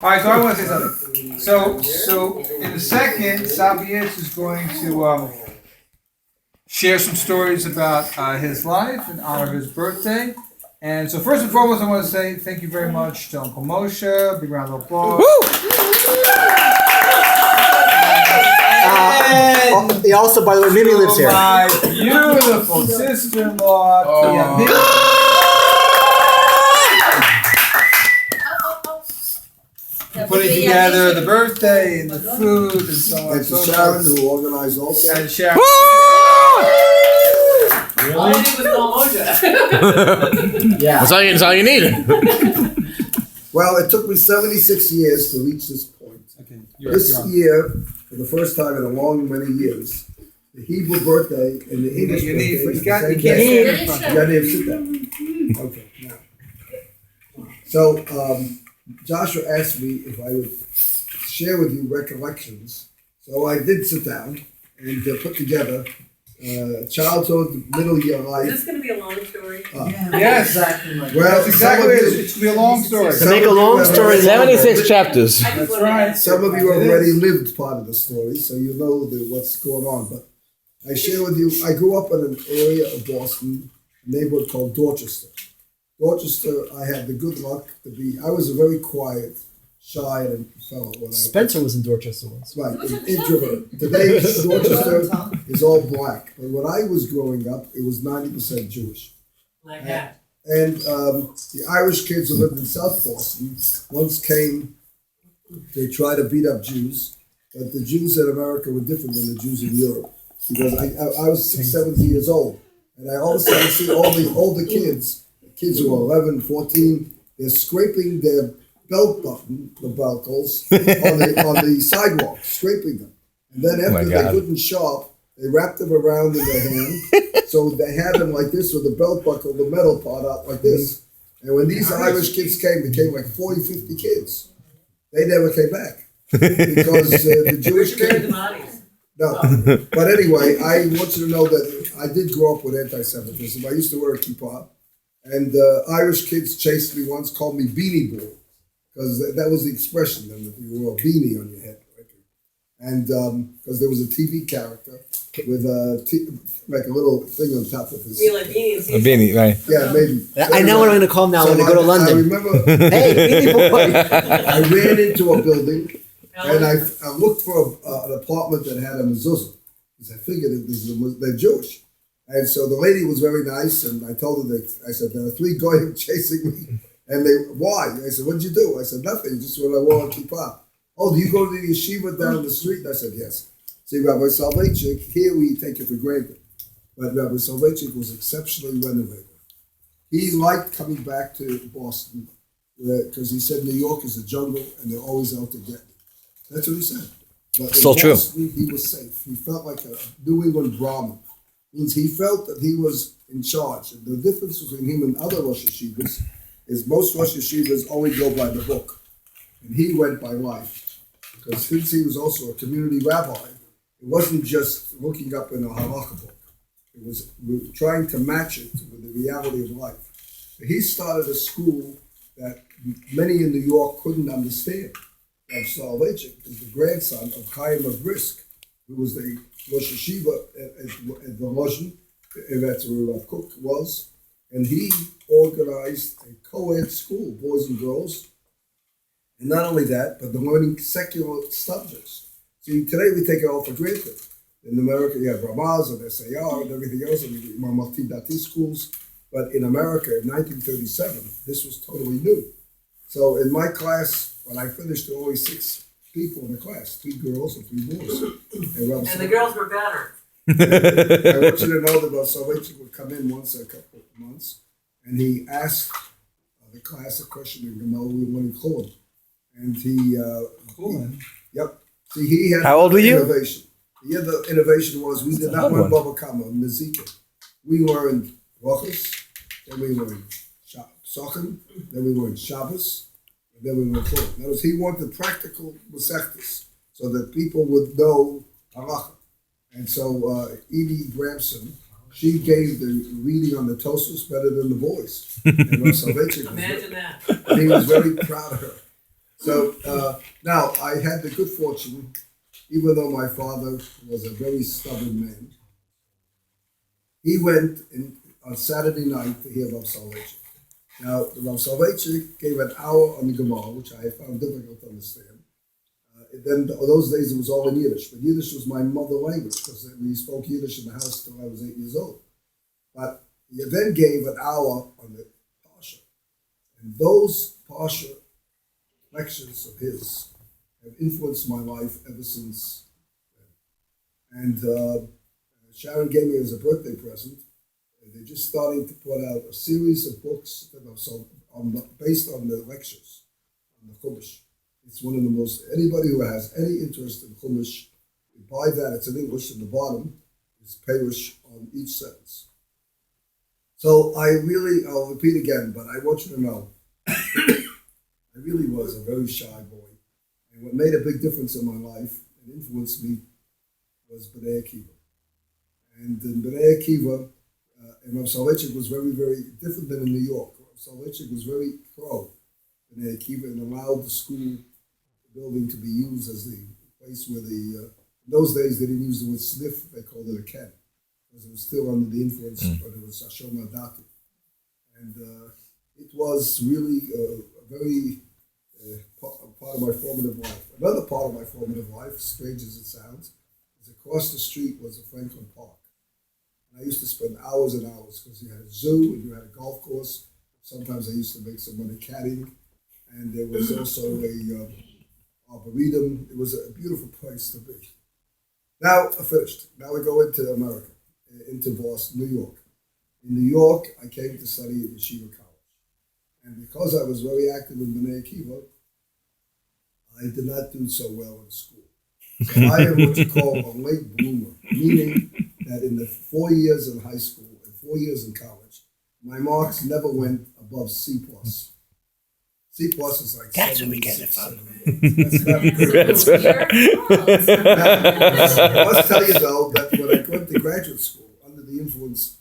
All right, so I want to say something. So in a second, Saba is going to share some stories about his life in honor of his birthday. And so first and foremost, I want to say thank you very much to Uncle Moshe. Big round of applause. He also, by the way, Mimi lives here. My beautiful sister-in-law. Putting together the birthday and the food and so on And to Sharon, who organized also. And Sharon. Really? Yeah. That's all you needed. Well, it took me 76 years to reach this point. Okay, This year, for the first time in a long many years, the Hebrew birthday and the English birthday is the same day. You gotta even sit down. Okay, now. So, Joshua asked me if I would share with you recollections. So I did sit down and put together childhood, middle year life. Is this going to be a long story? Yes. Exactly like Well, That's exactly it. It's going to be a long story. To make a long story 76 chapters. That's right. Some of you already lived part of the story, so you know what's going on. But I share with you, I grew up in an area of Boston, a neighborhood called Dorchester. Dorchester, I had the good luck to be, I was a very quiet, shy fellow. When Spencer was in Dorchester once. Right, an introvert. Today, Dorchester is all black. But when I was growing up, it was 90% Jewish. Like that. And the Irish kids who lived in South Boston once came to try to beat up Jews, but the Jews in America were different than the Jews in Europe. Because I was 70 years old, and I all of a sudden see all the older kids who are 11, 14, they're scraping their belt button, the buckles, on the sidewalk, scraping them. And then after they couldn't shop, they wrapped them around in their hand. So they had them like this with the belt buckle, the metal part out like this. And when these Irish kids came, they came like 40, 50 kids. They never came back. Because the Jewish kids... No. But anyway, I want you to know that I did grow up with anti-Semitism. I used to wear a kippah. And Irish kids chased me once, called me Beanie Boy. Because that was the expression then, that you wore a beanie on your head. And because there was a TV character with like a little thing on top of his. You mean like beanies? A beanie, right? Yeah, maybe. I know what I'm going to call him now when I go to London. I remember. Hey, Beanie Boy. I ran into a building and I looked for an apartment that had a mezuzah because I figured they're Jewish. And so the lady was very nice, and I told her that I said there are 3 goyim chasing me, and why? I said, what'd you do? I said nothing, just when I wore a kippah. Oh, do you go to the yeshiva down the street? And I said, yes. See, Rabbi Soloveitchik, here we take it for granted. But Rabbi Soloveitchik was exceptionally renovated. He liked coming back to Boston because he said New York is a jungle and they're always out to get me. That's what he said. But Still in true. Boston, he was safe. He felt like a New England Brahmin. Means he felt that he was in charge. And the difference between him and other Rosh Yeshivas is most Rosh Yeshivas only go by the book. And he went by life. Because since he was also a community rabbi, it wasn't just looking up in a halakha book. It was trying to match it with the reality of life. He started a school that many in New York couldn't understand. Rav Soloveitchik is the grandson of Chaim of Brisk, who was the Rosh Yeshiva at the Lozhen, that's where Rav Kook was. And he organized a co-ed school, boys and girls. And not only that, but they're learning secular subjects. See, today we take it all for granted. In America, you have Ramaz and SAR and everything else, and Mamati Dati schools. But in America, in 1937, this was totally new. So in my class, when I finished, there were only 6 people in the class, 3 girls and 3 boys. And the girls were better. I want you to know that Rav Soloveitchik would come in once a couple of months, and he asked the class a question in Gemara. We went in Chulin. And yep. See, he had How old were you? Innovation. The innovation was we did not learn Baba Kama, Mezika. We learned Rochus, then we learned Sochem, then we learned Shabbos, and then we learned Chulin. That was, he wanted practical Masechtas so that people would know halacha. And so Edie Bramson, she gave the reading on the Tosos better than the boys. And Rav Soloveitchik Imagine that. and he was very proud of her. So now I had the good fortune, even though my father was a very stubborn man, he went on Saturday night to hear Rav Soloveitchik. Now, the Rav Soloveitchik gave an hour on the Gemara, which I found difficult to understand. Then those days it was all in Yiddish, but Yiddish was my mother language because we spoke Yiddish in the house till I was 8 years old. But he then gave an hour on the Parsha. And those Parsha lectures of his have influenced my life ever since then. And Sharon gave me as a birthday present. They're just starting to put out a series of books that are based on the lectures on the Chumash. It's one of the most, anybody who has any interest in Chumash, you buy that, it's in English, and the bottom is Perish on each sentence. So I'll repeat again, but I want you to know, I really was a very shy boy. And what made a big difference in my life and influenced me was B'nai Akiva. And in B'nai Akiva, and Rav Soloveitchik was very, very different than in New York. Rav Soloveitchik was very pro B'nai Akiva and allowed the school building to be used as the place where in those days they didn't use the word sniff, they called it a ken, because it was still under the influence, but it was Hashem Adati. And it was really a very part of my formative life. Another part of my formative life, strange as it sounds, is across the street was a Franklin Park. And I used to spend hours and hours because you had a zoo and you had a golf course. Sometimes I used to make some money caddying. And there was also a arboretum. It was a beautiful place to be. Now, I finished. Now we go into America, into Boston, New York. In New York, I came to study at Yeshiva College. And because I was very active in B'nai Akiva, I did not do so well in school. So I am what you call a late bloomer, meaning that in the 4 years in high school and 4 years in college, my marks never went above C+. C plus is like That's what we get it from. That's not good. Now, I must tell you though that when I went to graduate school under the influence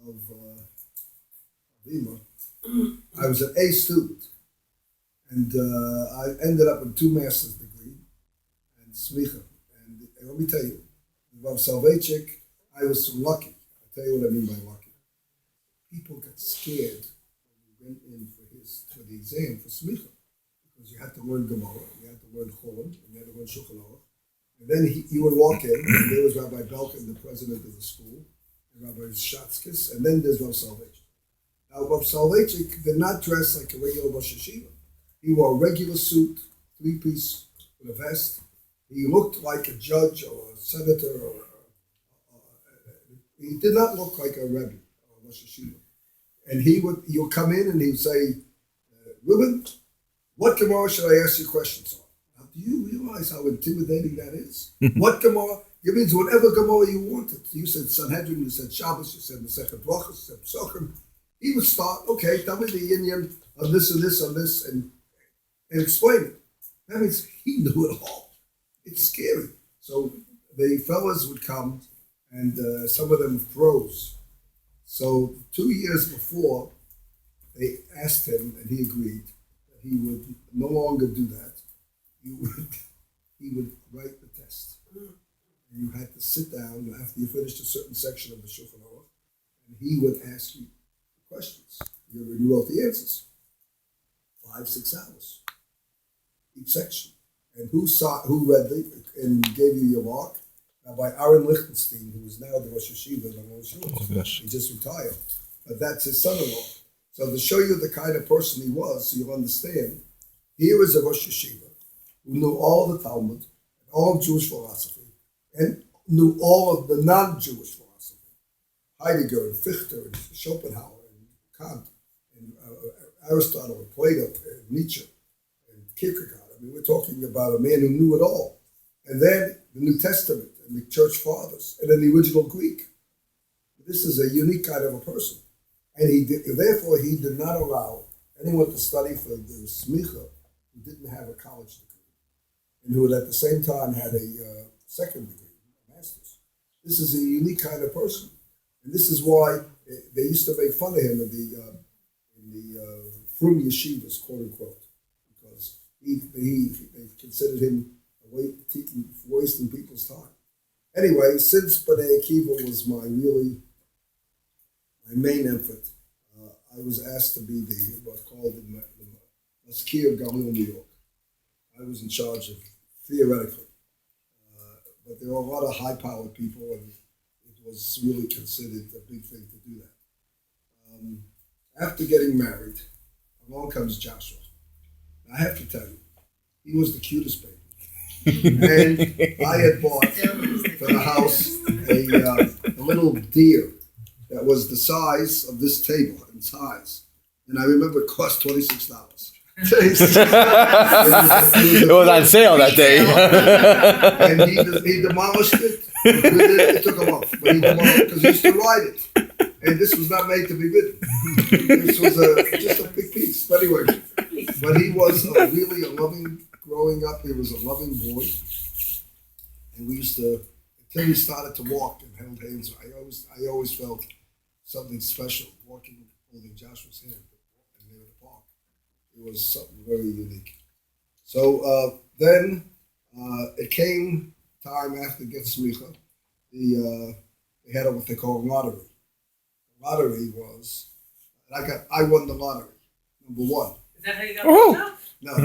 of Vima, I was an A student, and I ended up with 2 master's degree and smicha. And let me tell you, Rav Soloveitchik, I was so lucky. I'll tell you what I mean by lucky. People got scared when we went in for the exam for smicha, because you had to learn Gemara, you had to learn Cholim, and you had to learn Shulchan Aruch. And then you would walk in, and there was Rabbi Belkin, the president of the school, and Rabbi Shatzkis, and then there's Rav Soloveitchik. Now, Rav Soloveitchik did not dress like a regular Rosh Hashiva. He wore a regular suit, 3-piece with a vest. He looked like a judge or a senator, he did not look like a Rebbe or a Rosh Hashiva. And you'll come in and he would say, Rubin, what Gemara should I ask you questions on? Now, do you realize how intimidating that is? What Gemara? It means whatever Gemara you wanted. You said Sanhedrin, you said Shabbos, you said Masechet Brachos, you said Psachim. He would start, okay, tell me the Indian on this and this on this, and explain it. That means he knew it all. It's scary. So the fellas would come, and some of them froze. So 2 years before, they asked him, and he agreed that he would no longer do that. He would write the test. And you had to sit down after you finished a certain section of the Shulchan Aruch, and he would ask you questions. You wrote the answers. 5-6 hours each section. And who read and gave you your mark? By Aaron Lichtenstein, who is now the Rosh Hashiva in the Rosh Hashiva. He just retired. But that's his son-in-law. So to show you the kind of person he was, so you'll understand, here is a Rosh Hashiva who knew all the Talmud, all of Jewish philosophy, and knew all of the non-Jewish philosophy. Heidegger and Fichte and Schopenhauer and Kant and Aristotle and Plato and Nietzsche and Kierkegaard. I mean, we're talking about a man who knew it all. And then the New Testament and the Church Fathers and then the original Greek. This is a unique kind of a person. And therefore he did not allow anyone to study for the smicha who didn't have a college degree and who at the same time had a second degree, a master's. This is a unique kind of person. And this is why they used to make fun of him in the frum yeshivas, quote unquote, because They considered him wasting people's time. Anyway, since B'nai Akiva was my main effort, I was asked to be what's called the Maskir of Galil, New York. I was in charge of, theoretically, but there were a lot of high-powered people, and it was really considered a big thing to do that. After getting married, along comes Joshua. I have to tell you, he was the cutest baby. And I had bought for the house a little deer that was the size of this table in size. And I remember it cost $26. It was on sale that day. And he demolished it. It took a month, but he demolished it because he used to ride it. And this was not made to be ridden. This was just a big piece. But anyway, but he was really a loving, growing up, he was a loving boy. And we used to, until he started to walk and held hands, I always felt something special walking, holding Joshua's hand near the park. It was something very unique. So then it came time after Get Smicha. They had what they call lottery. The lottery was, I won the lottery, number one. Is that how you got the job? No,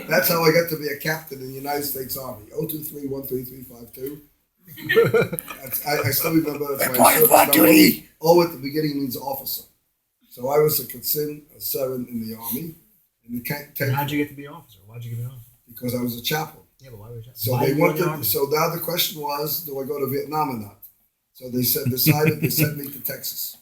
that's how I got to be a captain in the United States Army. 023-13352. I still remember that's my service number. O at the beginning means officer. So I was a Katzin, a 7 in the Army. And how'd you get to be an officer? Why'd you get an officer? Because I was a chaplain. Yeah, but why were you chaplain? So Why they were you in wanted. the Army? So now the question was, do I go to Vietnam or not? So they decided they sent me to Texas.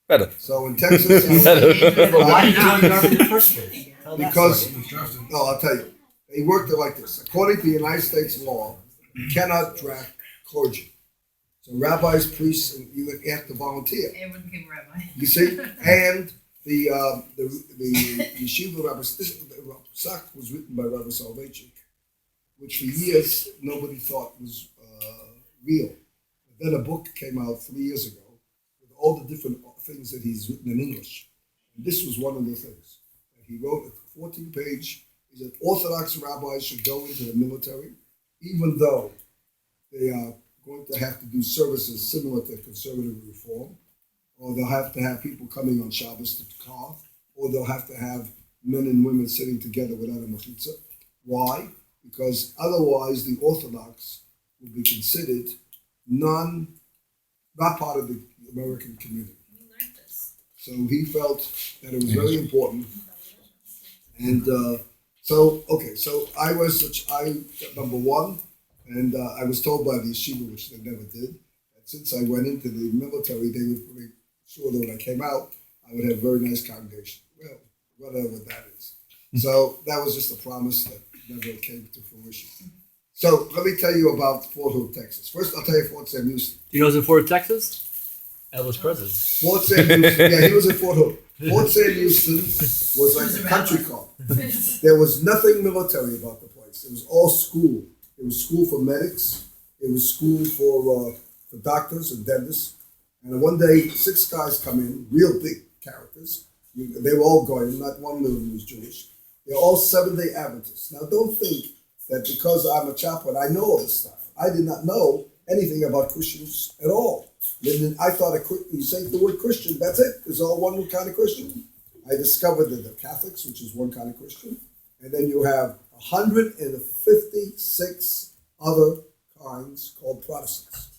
Better. So in Texas, But why did you join the Army in the first place? Tell that because story. no, I'll tell you, they worked it like this. According to the United States law, you cannot draft clergy. So rabbis, priests, you have to volunteer. Everyone became a rabbi. You see, and the yeshiva rabbi Psak was written by Rabbi Soloveitchik, which for years nobody thought was real. But then a book came out 3 years ago with all the different things that he's written in English, and this was one of the things that he wrote. A 14-page. He said Orthodox rabbis should go into the military, even though they are going to have to do services similar to conservative reform, or they'll have to have people coming on Shabbos to carve, or they'll have to have men and women sitting together without a mechitza. Why? Because otherwise the Orthodox will be considered not part of the American community. We learned this. So he felt that it was very important. And so I got number one, and I was told by the yeshiva, which they never did, that since I went into the military, they would make sure that when I came out, I would have a very nice congregation. Well, whatever that is. So that was just a promise that never came to fruition. So let me tell you about Fort Hood, Texas. First, I'll tell you Fort Sam Houston. You know who's in Fort Texas? Elvis Presley. Fort Sam Houston, yeah, he was in Fort Hood. Fort Sam Houston was like a country club. There was nothing military about the place. It was all school. It was school for medics. It was school for doctors and dentists. And one day, 6 guys come in, real big characters. They were all going, not one of them was Jewish. They're all Seventh-day Adventists. Now, don't think that because I'm a chaplain, I know all this stuff. I did not know anything about Christians at all. I thought you say the word Christian, that's it. There's all one kind of Christian. I discovered that the Catholics, which is one kind of Christian, and then you have 156 other kinds called Protestants.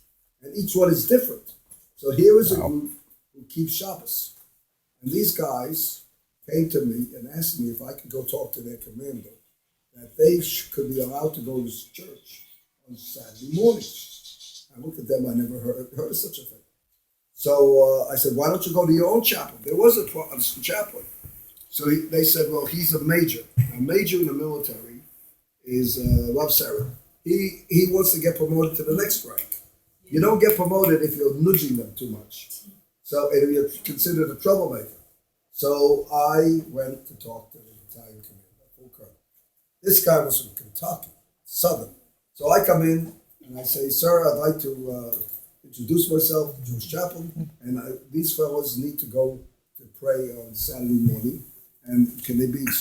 And each one is different. So here is a group who keeps Shabbos. And these guys came to me and asked me if I could go talk to their commander, that they could be allowed to go to church on Saturday morning. I looked at them, I never heard of such a thing. So I said, why don't you go to your own chapel? There was a Protestant chaplain. So they said, well, he's a major. A major in the military is Rav Sarah. He wants to get promoted to the next rank. You don't get promoted if you're nudging them too much. So if you're considered a troublemaker. So I went to talk to the battalion commander, full colonel. This guy was from Kentucky, Southern. So I come in and I say, sir, I'd like to introduce myself, Jewish chaplain, and these fellows need to go to pray on Saturday morning. And can they be